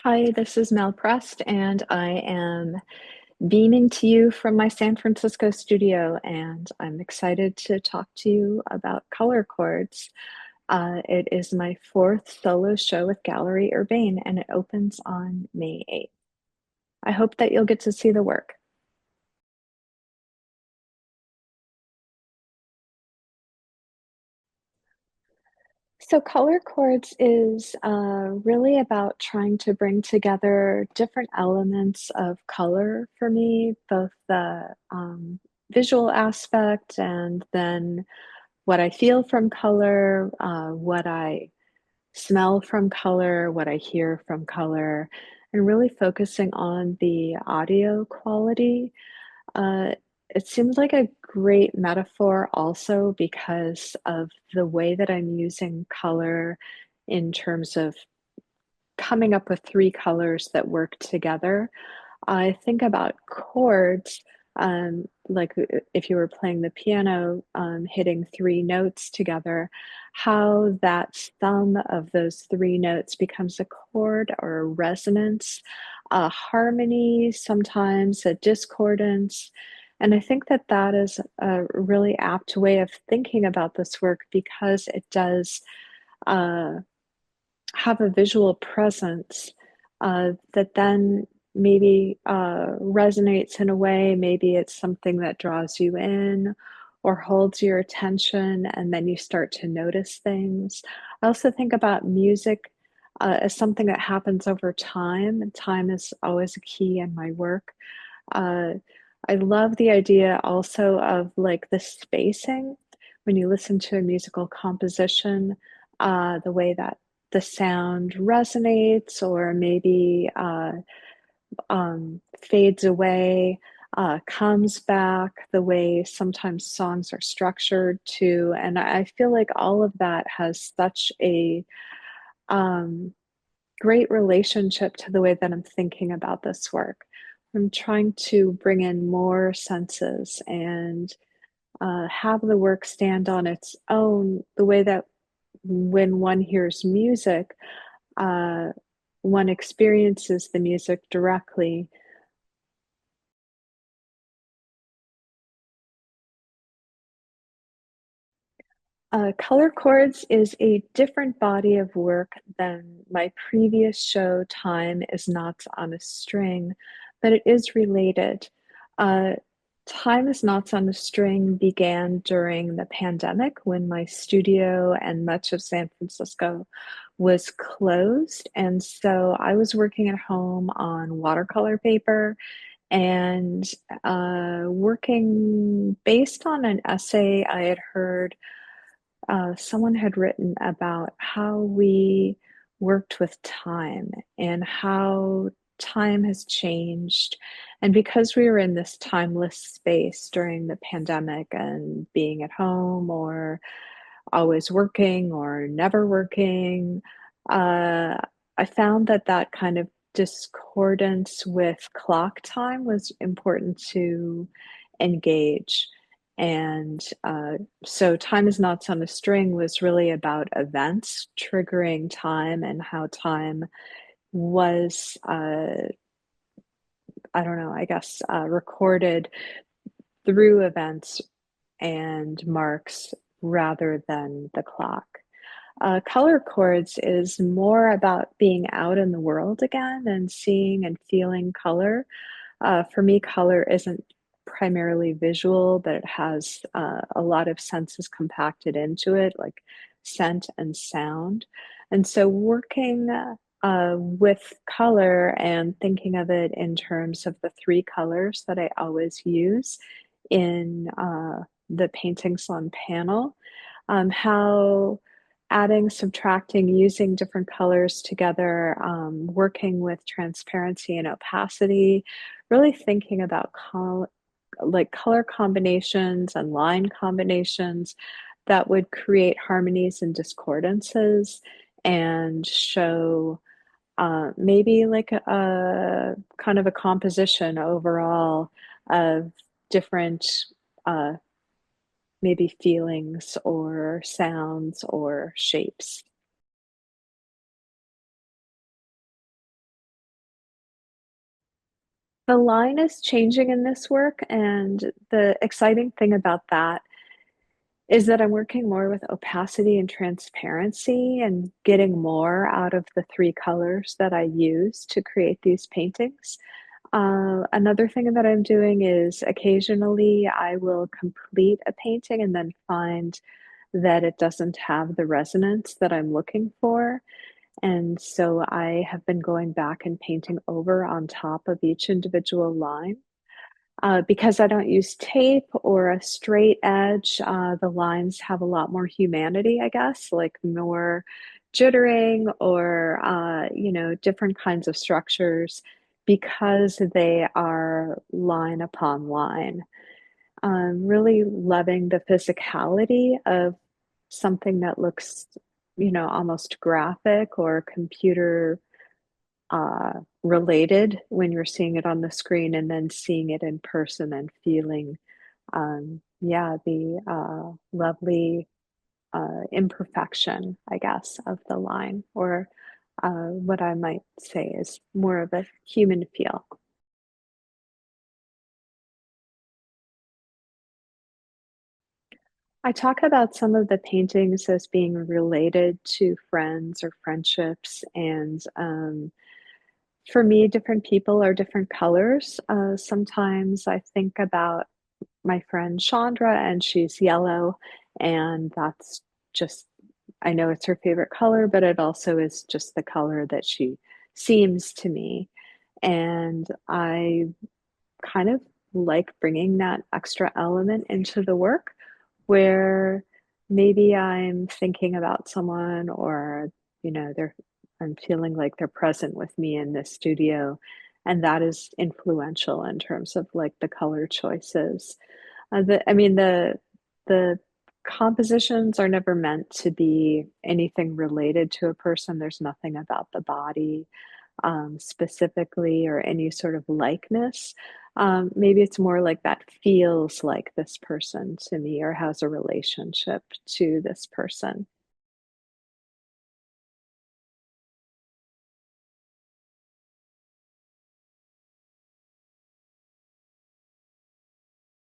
Hi, this is Mel Prest, and I am beaming to you from my San Francisco studio, and I'm excited to talk to you about Color Chords. It is my fourth solo show with Galleri Urbane, and it opens on May 8th. I hope that you'll get to see the work. So Color Chords is really about trying to bring together different elements of color for me, both the visual aspect and then what I feel from color, what I smell from color, what I hear from color, and really focusing on the audio quality. uh, it seems like a great metaphor also because of the way that I'm using color in terms of coming up with three colors that work together. I think about chords, like if you were playing the piano, hitting three notes together, how that sum of those three notes becomes a chord or a resonance, a harmony, sometimes a discordance. And I think that that is a really apt way of thinking about this work because it does uh, have a visual presence that then maybe resonates in a way. Maybe it's something that draws you in or holds your attention, and then you start to notice things. I also think about music as something that happens over time, and time is always a key in my work. Uh, I love the idea also of like the spacing when you listen to a musical composition, the way that the sound resonates or maybe fades away, comes back, the way sometimes songs are structured too. And I feel like all of that has such a um, great relationship to the way that I'm thinking about this work. I'm trying to bring in more senses and have the work stand on its own, the way that when one hears music, uh, one experiences the music directly. Color Chords is a different body of work than my previous show, Time is Not on a String, but it is related. Uh, Time is Not on a String began during the pandemic when my studio and much of San Francisco was closed. And so I was working at home on watercolor paper and working based on an essay I had heard someone had written about how we worked with time and how time has changed. And because we were in this timeless space during the pandemic and being at home or always working or never working, uh, I found that that kind of discordance with clock time was important to engage. And so Time is Not on a String was really about events triggering time and how time was, I don't know, I guess, recorded through events and marks rather than the clock. Color Chords is more about being out in the world again and seeing and feeling color. For me, color isn't primarily visual, but it has a lot of senses compacted into it, like scent and sound. And so, working with color and thinking of it in terms of the three colors that I always use in the paintings on panel, how adding, subtracting, using different colors together, working with transparency and opacity, really thinking about like color combinations and line combinations that would create harmonies and discordances and show maybe like a kind of a composition overall of different uh, maybe feelings or sounds or shapes. The line is changing in this work, and the exciting thing about that is that I'm working more with opacity and transparency and getting more out of the three colors that I use to create these paintings. Another thing that I'm doing is occasionally I will complete a painting and then find that it doesn't have the resonance that I'm looking for. And so I have been going back and painting over on top of each individual line. Because I don't use tape or a straight edge, the lines have a lot more humanity, I guess, like more jittering or, different kinds of structures because they are line upon line. Really loving the physicality of something that looks, almost graphic or computer related when you're seeing it on the screen and then seeing it in person and feeling, yeah, the lovely imperfection, I guess, of the line, or what I might say is more of a human feel. I talk about some of the paintings as being related to friends or friendships, and for me, different people are different colors. Sometimes I think about my friend Chandra, and she's yellow, and that's just, I know it's her favorite color, but it also is just the color that she seems to me. And I kind of like bringing that extra element into the work where maybe I'm thinking about someone or, they're I'm feeling like they're present with me in this studio, and that is influential in terms of like the color choices. I mean, the compositions are never meant to be anything related to a person. There's nothing about the body specifically or any sort of likeness. Maybe it's more like that feels like this person to me or has a relationship to this person.